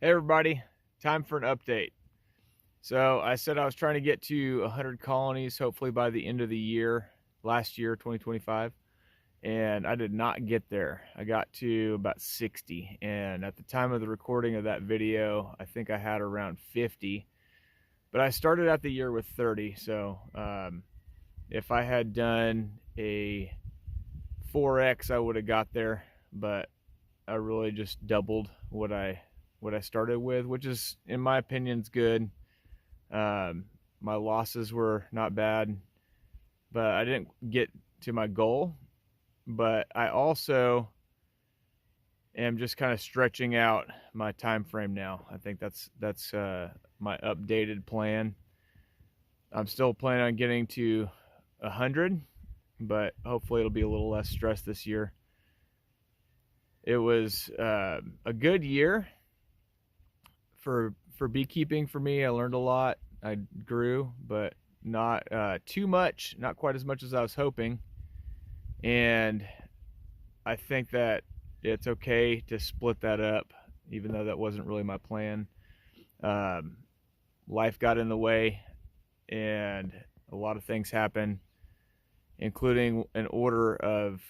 Hey everybody, time for an update. So I said I was trying to get to 100 colonies hopefully by the end of the year, last year, 2025, and I did not get there. I got to about 60, and at the time of the recording of that video, I think I had around 50, but I started out the year with 30, so if I had done a 4x, I would have got there, but I really just doubled what I started with, which is, in my opinion, is good. Um, my losses were not bad, but I didn't get to my goal. But I also am just kind of stretching out my time frame now. I think that's my updated plan. I'm still planning on getting to 100, but hopefully it'll be a little less stress this year. It was a good year for beekeeping for me. I learned a lot. I grew, but not too much, not quite as much as I was hoping. And I think that it's okay to split that up, even though that wasn't really my plan. Um, Life got in the way, and a lot of things happened, including an order of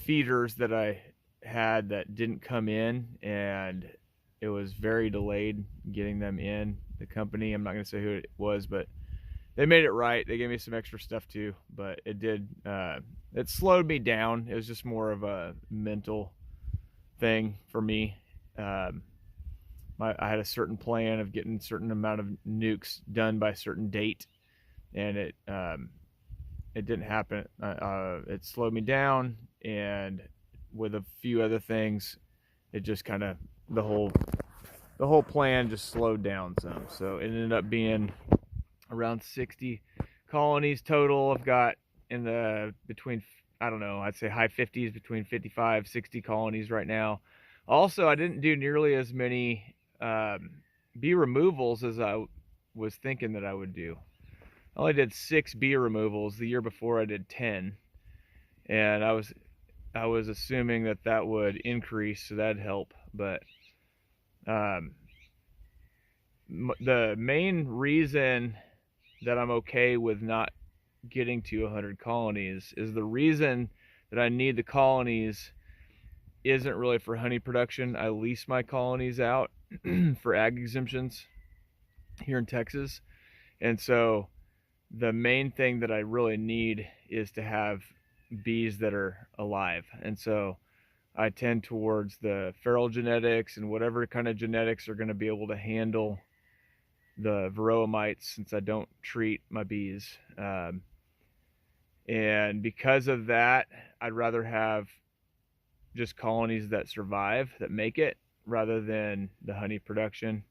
feeders that I had that didn't come in, and it was very delayed getting them in. The company, I'm not going to say who it was, but they made it right. They gave me some extra stuff too, but it slowed me down. It was just more of a mental thing for me. Um, I had a certain plan of getting a certain amount of nukes done by a certain date, and it didn't happen. It slowed me down, and with a few other things, it just kind of the whole plan just slowed down some. So it ended up being around 60 colonies total. I've got in the between, I don't know, I'd say high 50s, between 55, 60 colonies right now. Also, I didn't do nearly as many bee removals as I was thinking that I would do. I only did 6 bee removals. The year before I did 10, and I was assuming that that would increase, so that'd help. But um, the main reason that I'm okay with not getting to 100 colonies is the reason that I need the colonies isn't really for honey production. I lease my colonies out for ag exemptions here in Texas. And so the main thing that I really need is to have bees that are alive. And so I tend towards the feral genetics and whatever kind of genetics are going to be able to handle the varroa mites, since I don't treat my bees. And because of that, I'd rather have just colonies that survive, that make it, rather than the honey production.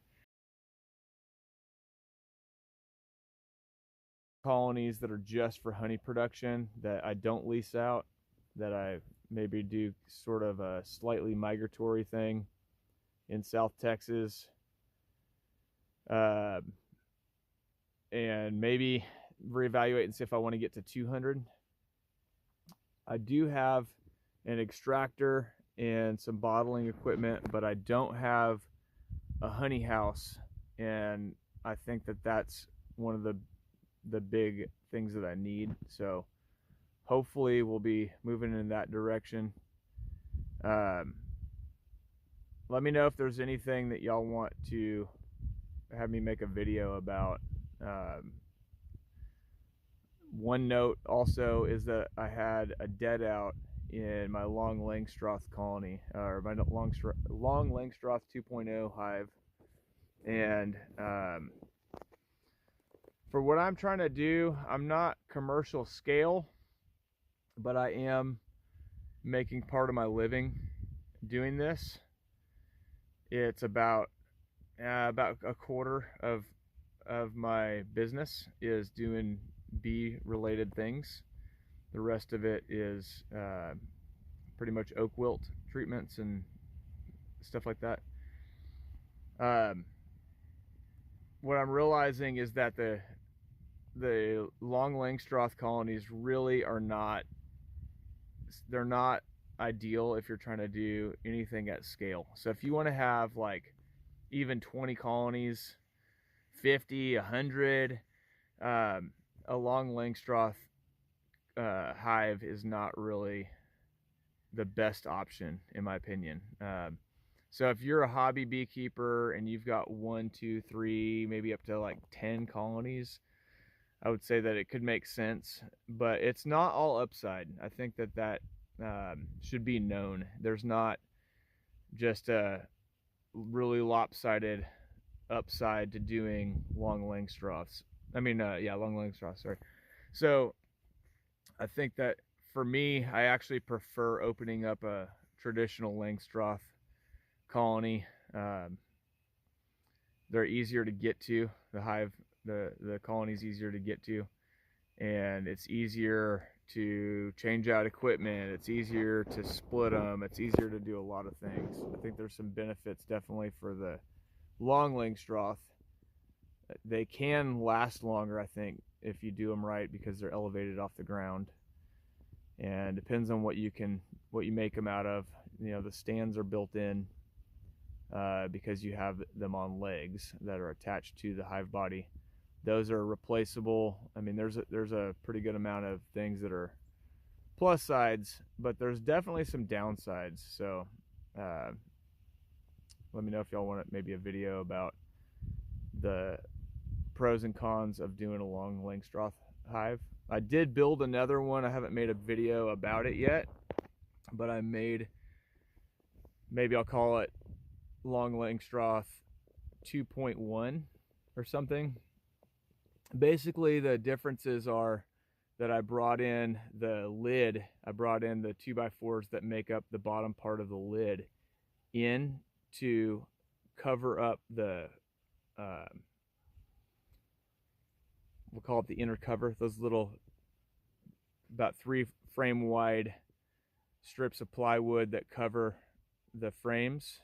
Colonies that are just for honey production that I don't lease out, that I maybe do sort of a slightly migratory thing in South Texas, uh, and maybe reevaluate and see if I want to get to 200. I do have an extractor and some bottling equipment, but I don't have a honey house, and I think that that's one of the big things that I need. So hopefully we'll be moving in that direction. Um, Let me know if there's anything that y'all want to have me make a video about. One note also is that I had a dead out in my Long Langstroth colony, or my Long Langstroth 2.0 hive. And for what I'm trying to do, I'm not commercial scale, but I am making part of my living doing this. It's about a quarter of my business is doing bee related things. The rest of it is pretty much oak wilt treatments and stuff like that. Um, what I'm realizing is that the Long Langstroth colonies really are not, they're not ideal if you're trying to do anything at scale. So if you want to have like even 20 colonies, 50, 100. A Long Langstroth hive is not really the best option, in my opinion. So if you're a hobby beekeeper and you've got 1, 2, 3, maybe up to like 10 colonies, I would say that it could make sense, but it's not all upside. I think that should be known. There's not just a really lopsided upside to doing Long Langstroths. Long Langstroths, sorry. So I think that for me, I actually prefer opening up a traditional Langstroth colony. They're easier to get to. The hive, the colony is easier to get to, and it's easier to change out equipment. It's easier to split them. It's easier to do a lot of things. I think there's some benefits definitely for the Long Langstroth. They can last longer, I think, if you do them right, because they're elevated off the ground, and depends on what you make them out of. You know, the stands are built in because you have them on legs that are attached to the hive body. Those are replaceable. I mean, there's a pretty good amount of things that are plus sides, but there's definitely some downsides. So let me know if y'all want maybe a video about the pros and cons of doing a Long Langstroth hive. I did build another one. I haven't made a video about it yet, but I made, maybe I'll call it Long Langstroth 2.1 or something. Basically, the differences are that I brought in the lid. I brought in the 2x4s that make up the bottom part of the lid in to cover up the we'll call it the inner cover, those little about 3 frame wide strips of plywood that cover the frames.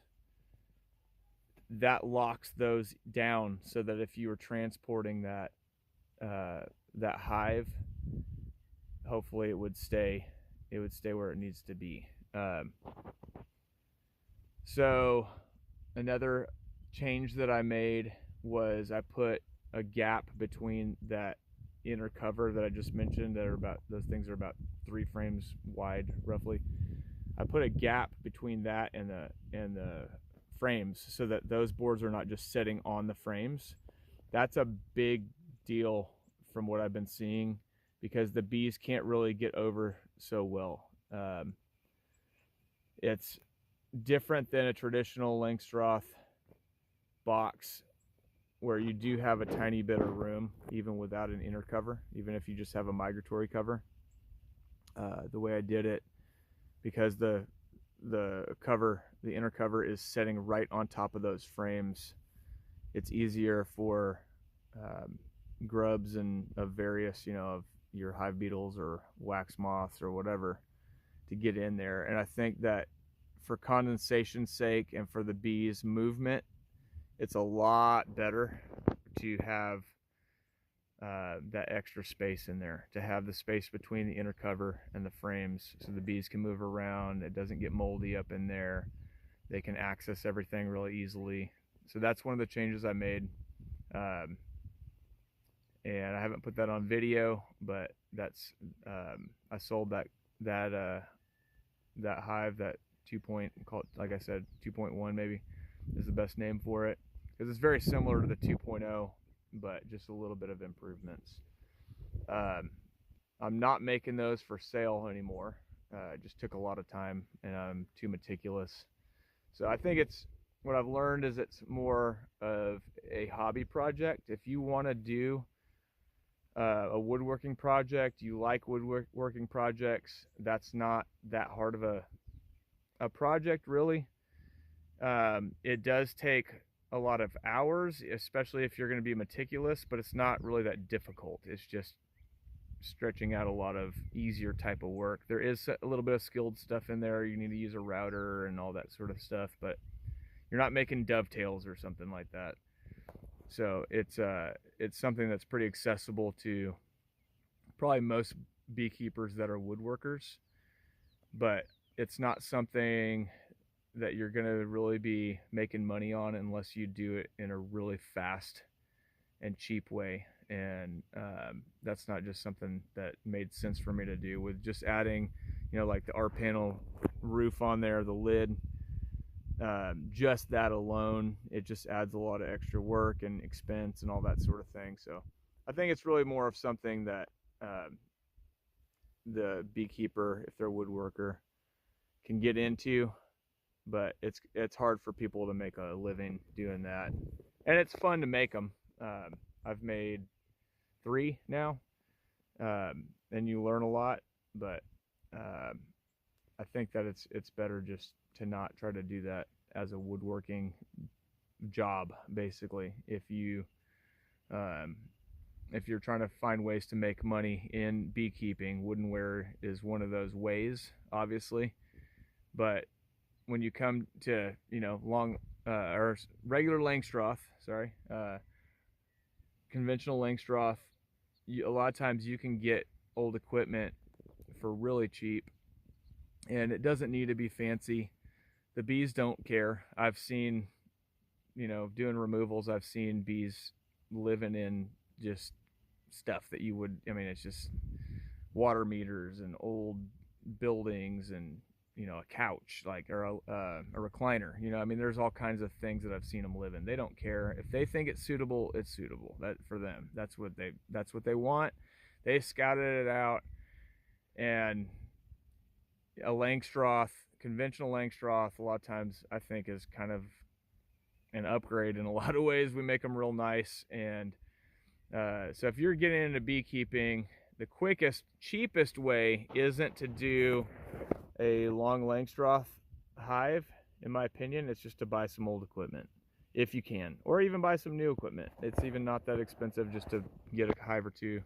That locks those down so that if you were transporting that hive, hopefully it would stay where it needs to be. So another change that I made was I put a gap between that inner cover that I just mentioned. Those things are about 3 frames wide roughly. I put a gap between that and the frames so that those boards are not just sitting on the frames. That's a big deal from what I've been seeing, because the bees can't really get over so well. It's different than a traditional Langstroth box, where you do have a tiny bit of room even without an inner cover, even if you just have a migratory cover. The way I did it, because the inner cover is setting right on top of those frames, it's easier for grubs and of various, of your hive beetles or wax moths or whatever to get in there. And I think that for condensation's sake and for the bees' movement, it's a lot better to have that extra space in there, to have the space between the inner cover and the frames so the bees can move around. It doesn't get moldy up in there. They can access everything really easily. So that's one of the changes I made. And I haven't put that on video, but that's I sold that hive, that 2 point, call it, like I said, 2.1 maybe is the best name for it, because it's very similar to the 2.0, but just a little bit of improvements. I'm not making those for sale anymore. It just took a lot of time, and I'm too meticulous. So I think what I've learned is it's more of a hobby project. If you want to do a woodworking project, you like woodworking projects, that's not that hard of a project, really. It does take a lot of hours, especially if you're going to be meticulous, but it's not really that difficult. It's just stretching out a lot of easier type of work. There is a little bit of skilled stuff in there. You need to use a router and all that sort of stuff, but you're not making dovetails or something like that. So it's something that's pretty accessible to probably most beekeepers that are woodworkers, but it's not something that you're going to really be making money on unless you do it in a really fast and cheap way. And that's not just something that made sense for me to do. With just adding, like the R panel roof on there, the lid, just that alone, it just adds a lot of extra work and expense and all that sort of thing. So I think it's really more of something that the beekeeper, if they're a woodworker, can get into, but it's hard for people to make a living doing that, and it's fun to make them. I've made 3 now, and you learn a lot, but I think that it's better just to not try to do that as a woodworking job. Basically, if you're trying to find ways to make money in beekeeping, woodenware is one of those ways, obviously. But when you come to long or regular Langstroth, sorry, conventional Langstroth, a lot of times you can get old equipment for really cheap, and it doesn't need to be fancy. The bees don't care. I've seen, doing removals, I've seen bees living in just stuff that you would, it's just water meters and old buildings and a couch, like, or a recliner. There's all kinds of things that I've seen them live in. They don't care. If they think it's suitable, it's suitable. That for them, that's what they want. They scouted it out. And a Langstroth, conventional Langstroth, a lot of times I think is kind of an upgrade in a lot of ways. We make them real nice. And so if you're getting into beekeeping, the quickest, cheapest way isn't to do a Long Langstroth hive, in my opinion. It's just to buy some old equipment, if you can, or even buy some new equipment. It's even not that expensive just to get a hive or 2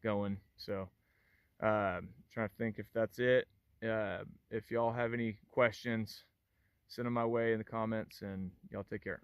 going. So trying to think if that's it. If y'all have any questions, send them my way in the comments, and y'all take care.